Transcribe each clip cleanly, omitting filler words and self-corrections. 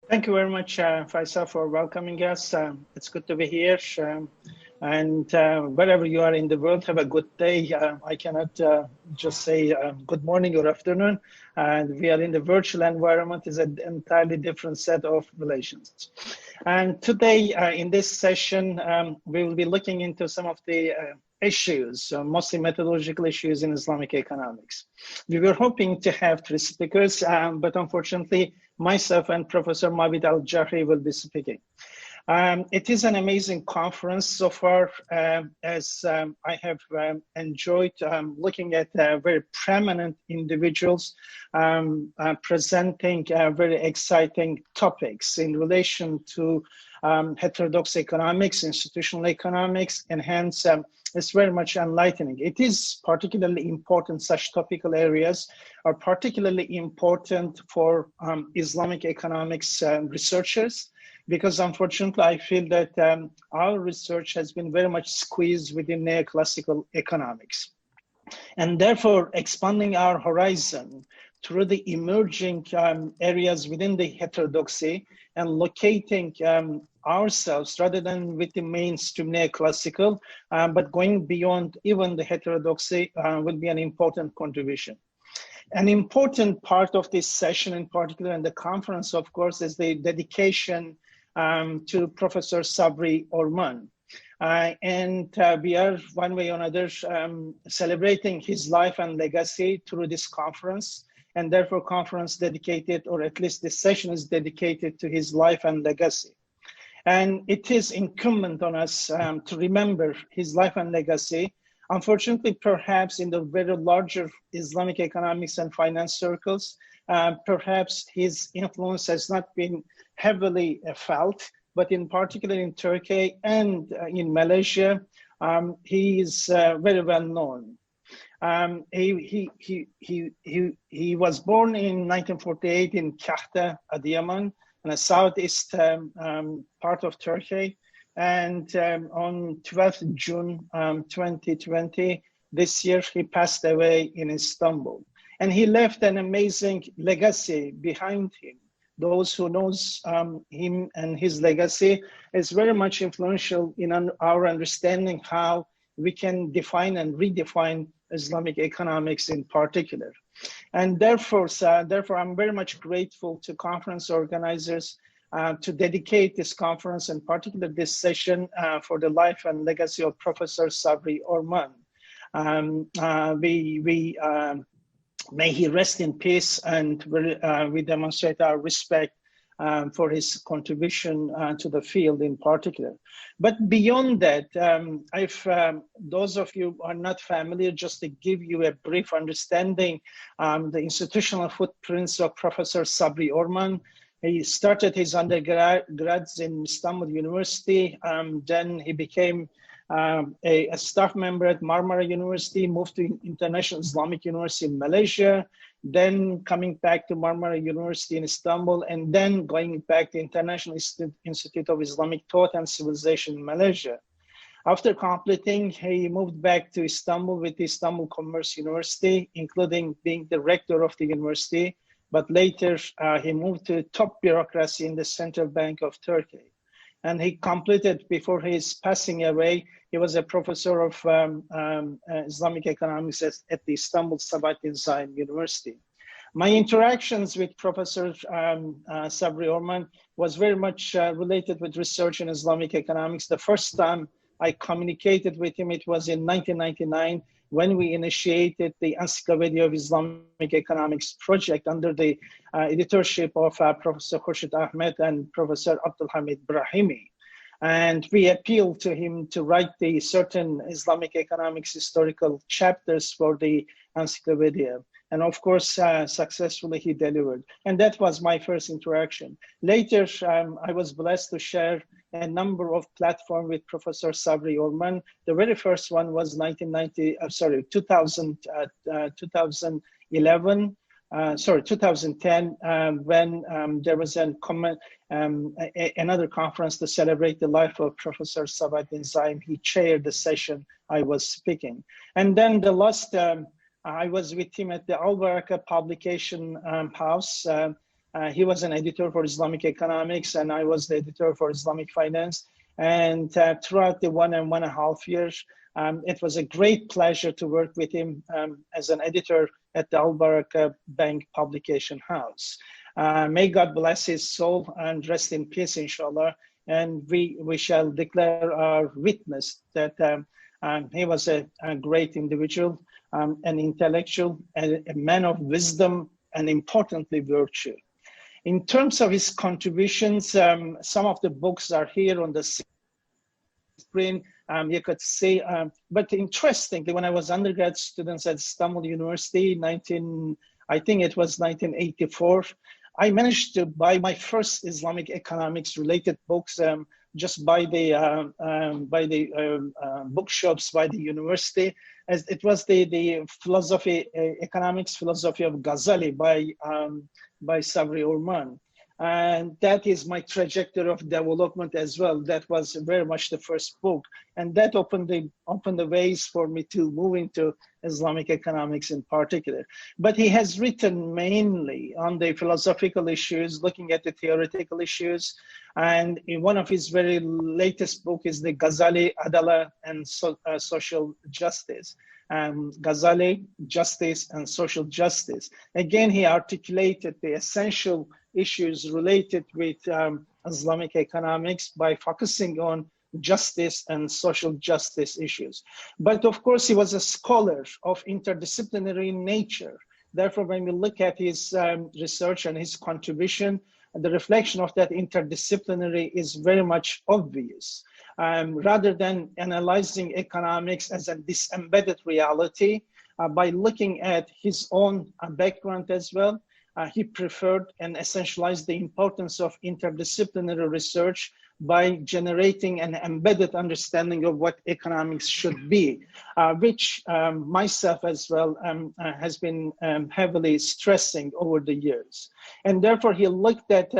Thank you very much, Faisal, for welcoming us. It's good to be here. And wherever you are in the world, have a good day. I cannot just say good morning or afternoon. And we are in the virtual environment. It's an entirely different set of relations. And today, in this session, we will be looking into some of the issues, mostly methodological issues in Islamic economics. We were hoping to have three speakers, but unfortunately, myself and Professor Mabit Al-Jahri will be speaking. It is an amazing conference so far, as I have enjoyed looking at very prominent individuals presenting very exciting topics in relation to heterodox economics, institutional economics, and hence it's very much enlightening. It is particularly important, such topical areas are particularly important for Islamic economics researchers, because unfortunately I feel that our research has been very much squeezed within neoclassical economics. And therefore expanding our horizon through the emerging areas within the heterodoxy and locating ourselves rather than with the mainstream neoclassical, but going beyond even the heterodoxy will be an important contribution. An important part of this session in particular and the conference, of course, is the dedication to Professor Sabri Orman. We are one way or another celebrating his life and legacy through this conference, and therefore conference dedicated, or at least this session is dedicated to his life and legacy. And it is incumbent on us to remember his life and legacy. Unfortunately, perhaps in the very larger Islamic economics and finance circles, perhaps his influence has not been heavily felt, but in particular in Turkey and in Malaysia, he is very well known. He was born in 1948 in Kahta, Adıyaman, in the southeast part of Turkey. And on 12th June 2020, this year, he passed away in Istanbul. And he left an amazing legacy behind him. Those who knows him and his legacy is very much influential in our understanding how we can define and redefine Islamic economics in particular. And therefore, I'm very much grateful to conference organizers to dedicate this conference, and particularly this session, for the life and legacy of Professor Sabri Orman. May he rest in peace, and we demonstrate our respect for his contribution to the field in particular. But beyond that, if those of you are not familiar, just to give you a brief understanding, the institutional footprints of Professor Sabri Orman. He started his undergrads in Istanbul University. Then he became a staff member at Marmara University, moved to International Islamic University in Malaysia, then coming back to Marmara University in Istanbul, and then going back to International Institute of Islamic Thought and Civilization in Malaysia. After completing, he moved back to Istanbul with the Istanbul Commerce University, including being the rector of the university. But later, he moved to top bureaucracy in the Central Bank of Turkey. And he completed, before his passing away, he was a professor of Islamic economics at the Istanbul Sabahattin Zaim University. My interactions with Professor Sabri Orman was very much related with research in Islamic economics. The first time I communicated with him, it was in 1999, when we initiated the Encyclopedia of Islamic Economics project under the editorship of Professor Khurshid Ahmed and Professor Abdul Hamid Brahimi. And we appealed to him to write the certain Islamic economics historical chapters for the Encyclopedia. And of course, successfully he delivered. And that was my first interaction. Later, I was blessed to share a number of platforms with Professor Sabri Orman. The very first one was 2010, when there was another conference to celebrate the life of Professor Sabahattin Zaim. He chaired the session I was speaking. And then the last, I was with him at the Al Baraka publication house He was an editor for Islamic economics, and I was the editor for Islamic finance. And throughout the 1.5 years, it was a great pleasure to work with him as an editor at the Al Baraka Bank publication house. May God bless his soul and rest in peace, inshallah. And we shall declare our witness that he was a great individual, an intellectual, a man of wisdom, and importantly, virtue. In terms of his contributions, some of the books are here on the screen. You could see, but interestingly, when I was undergrad students at Istanbul University, I think it was 1984, I managed to buy my first Islamic economics related books just by the bookshops by the university. As it was the philosophy, economics philosophy of Ghazali by Sabri Orman. And that is my trajectory of development as well. That was very much the first book. And that opened the ways for me to move into Islamic economics in particular. But he has written mainly on the philosophical issues, looking at the theoretical issues. And in one of his very latest book is the Ghazali, Adala, and Social Justice. Ghazali, Justice and Social Justice. Again, he articulated the essential issues related with Islamic economics by focusing on justice and social justice issues. But of course, he was a scholar of interdisciplinary nature. Therefore, when we look at his research and his contribution, the reflection of that interdisciplinary is very much obvious. Rather than analyzing economics as a disembedded reality, by looking at his own background as well, he preferred and essentialized the importance of interdisciplinary research by generating an embedded understanding of what economics should be, which myself as well has been heavily stressing over the years. And therefore, he looked at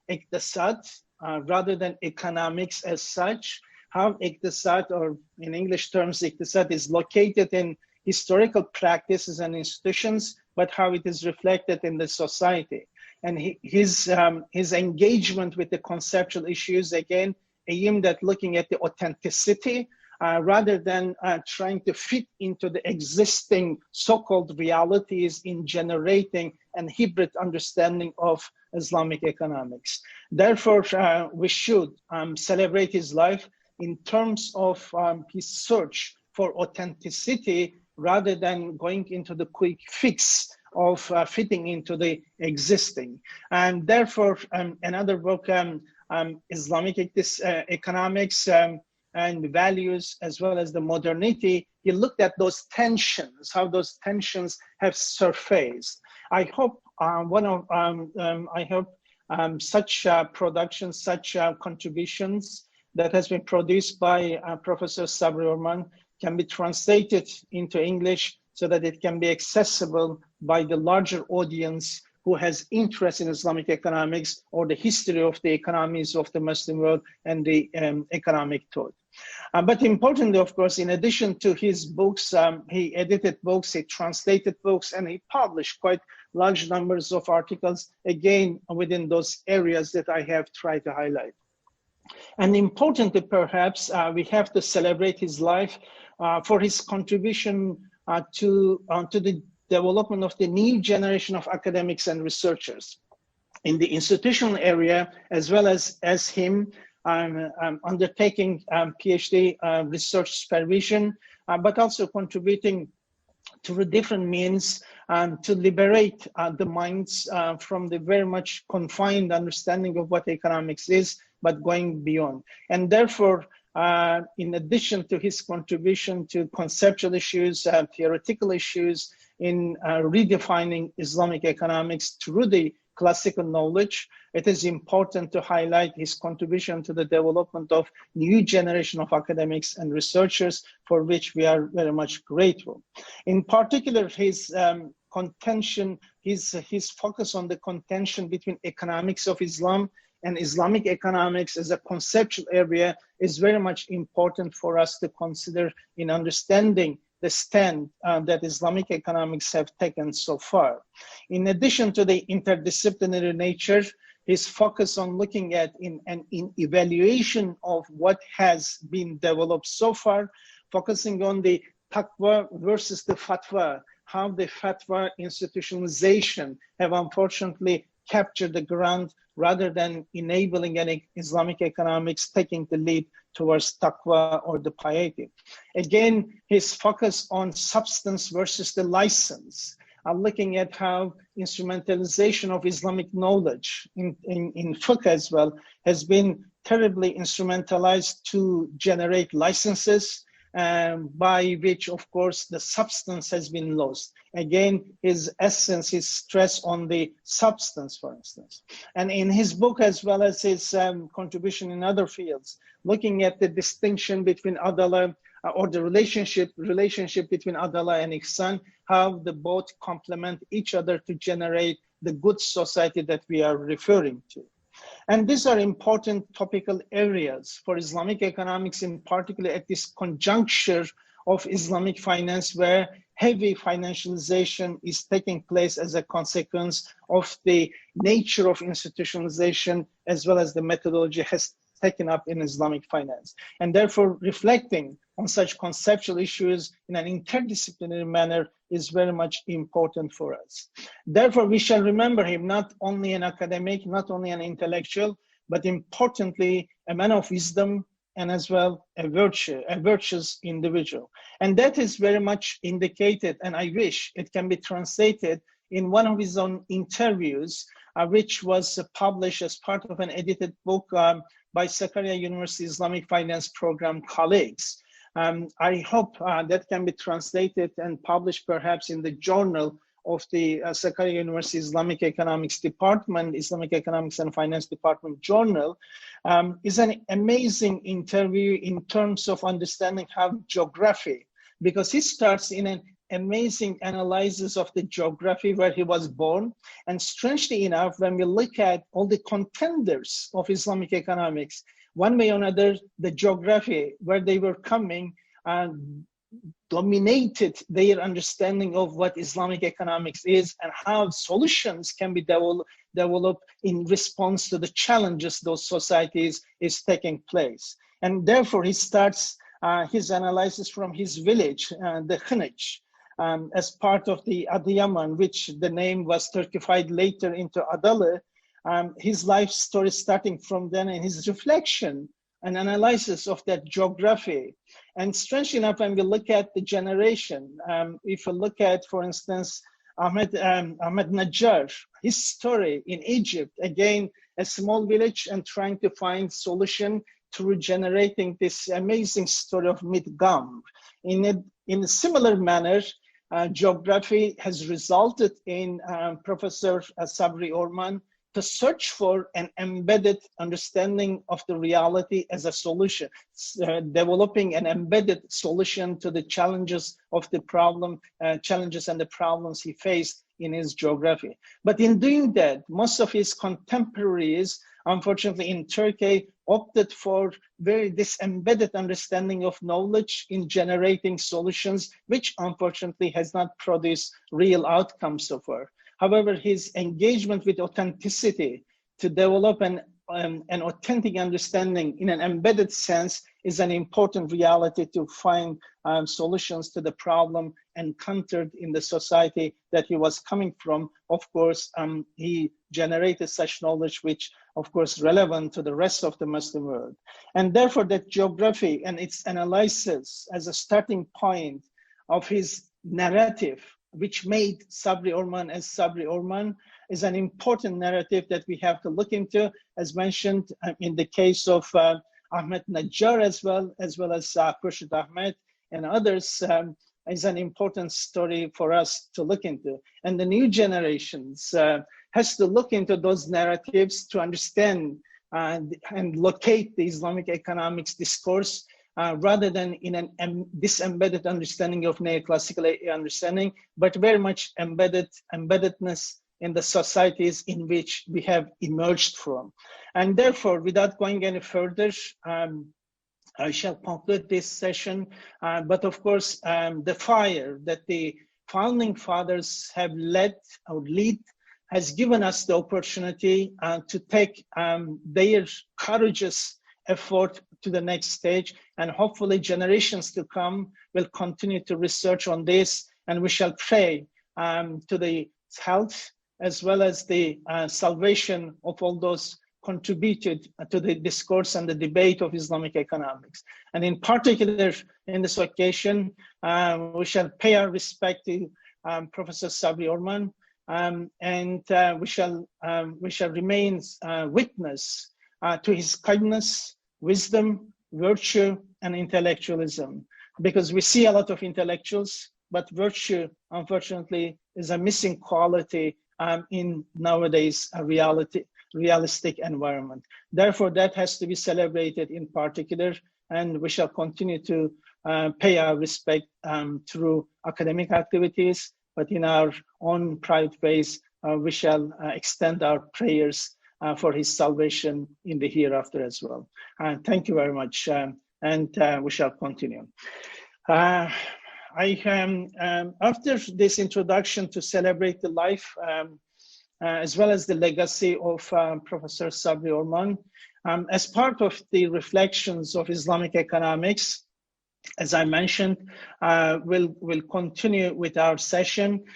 iqtisad rather than economics as such, how iqtisad, or in English terms, iqtisad is located in historical practices and institutions, but how it is reflected in the society. And his engagement with the conceptual issues, again, aimed at looking at the authenticity rather than trying to fit into the existing so-called realities in generating an hybrid understanding of Islamic economics. Therefore, we should celebrate his life in terms of his search for authenticity rather than going into the quick fix of fitting into the existing. And therefore, another book, Islamic economics and values, as well as the modernity, he looked at those tensions, how those tensions have surfaced. I hope such productions, such contributions that has been produced by Professor Sabri Orman can be translated into English so that it can be accessible by the larger audience who has interest in Islamic economics or the history of the economies of the Muslim world and the economic thought. But importantly, of course, in addition to his books, he edited books, he translated books, and he published quite large numbers of articles, again, within those areas that I have tried to highlight. And importantly, perhaps, we have to celebrate his life for his contribution to the development of the new generation of academics and researchers in the institutional area, as well as him undertaking PhD research supervision, but also contributing through different means to liberate the minds from the very much confined understanding of what economics is, but going beyond. And therefore, in addition to his contribution to conceptual issues, theoretical issues in redefining Islamic economics through the classical knowledge, it is important to highlight his contribution to the development of new generation of academics and researchers, for which we are very much grateful. In particular, his contention, his focus on the contention between economics of Islam and Islamic economics as a conceptual area is very much important for us to consider in understanding the stand that Islamic economics have taken so far. In addition to the interdisciplinary nature, his focus on looking at in evaluation of what has been developed so far, focusing on the taqwa versus the fatwa, how the fatwa institutionalization have unfortunately captured the ground rather than enabling any Islamic economics taking the lead towards taqwa or the piety. Again, his focus on substance versus the license, looking at how instrumentalization of Islamic knowledge in fiqh as well has been terribly instrumentalized to generate licenses, by which, of course, the substance has been lost. Again, his essence, his stress on the substance, for instance. And in his book, as well as his contribution in other fields, looking at the distinction between adala, or the relationship between adala and ihsan, how the both complement each other to generate the good society that we are referring to. And these are important topical areas for Islamic economics, in particular at this conjuncture of Islamic finance, where heavy financialization is taking place as a consequence of the nature of institutionalization, as well as the methodology has taken up in Islamic finance. And therefore, reflecting on such conceptual issues in an interdisciplinary manner is very much important for us. Therefore, we shall remember him not only an academic, not only an intellectual, but importantly, a man of wisdom and as well a virtuous individual. And that is very much indicated, and I wish it can be translated in one of his own interviews, which was published as part of an edited book by Sakarya University Islamic Finance Program colleagues. I hope that can be translated and published perhaps in the journal of the Sakarya University Islamic Economics Department, Islamic Economics and Finance Department journal, is an amazing interview in terms of understanding how geography, because he starts in an amazing analysis of the geography where he was born. And strangely enough, when we look at all the contenders of Islamic economics, one way or another, the geography where they were coming dominated their understanding of what Islamic economics is and how solutions can be developed in response to the challenges those societies is taking place. And therefore, he starts his analysis from his village, the Khinich, as part of the Adıyaman, which the name was Turkified later into Adalı. His life story starting from then, and his reflection and analysis of that geography. And strangely enough, when we look at the generation, if we look at, for instance, Ahmed Najjar, his story in Egypt, again, a small village and trying to find solution through generating this amazing story of Midgam. In a similar manner, geography has resulted in Professor Sabri Orman to search for an embedded understanding of the reality as a solution, developing an embedded solution to the challenges of the problem, challenges and the problems he faced in his geography. But in doing that, most of his contemporaries, unfortunately in Turkey, opted for this embedded understanding of knowledge in generating solutions, which unfortunately has not produced real outcomes so far. However, his engagement with authenticity to develop an authentic understanding in an embedded sense is an important reality to find solutions to the problem encountered in the society that he was coming from. Of course, he generated such knowledge which, of course, relevant to the rest of the Muslim world. And therefore, that geography and its analysis as a starting point of his narrative, which made Sabri Orman as Sabri Orman, is an important narrative that we have to look into, as mentioned in the case of Ahmed Najjar as well as Khurshid Ahmed and others, is an important story for us to look into. And the new generations has to look into those narratives to understand and locate the Islamic economics discourse rather than in this embedded understanding of neoclassical understanding, but very much embeddedness in the societies in which we have emerged from. And therefore, without going any further, I shall conclude this session, but of course, the fire that the founding fathers have led or lead has given us the opportunity to take their courageous effort to the next stage, and hopefully generations to come will continue to research on this, and we shall pray to the health as well as the salvation of all those contributed to the discourse and the debate of Islamic economics. And in particular, in this occasion, we shall pay our respect to Professor Sabri Orman, and we shall remain witness to his kindness, wisdom, virtue, and intellectualism. Because we see a lot of intellectuals, but virtue, unfortunately, is a missing quality in nowadays realistic environment. Therefore, that has to be celebrated in particular, and we shall continue to pay our respect through academic activities, but in our own private ways, we shall extend our prayers for his salvation in the hereafter as well. Thank you very much, and we shall continue. After this introduction to celebrate the life as well as the legacy of Professor Sabri Orman, as part of the reflections of Islamic economics, as I mentioned, we'll continue with our session.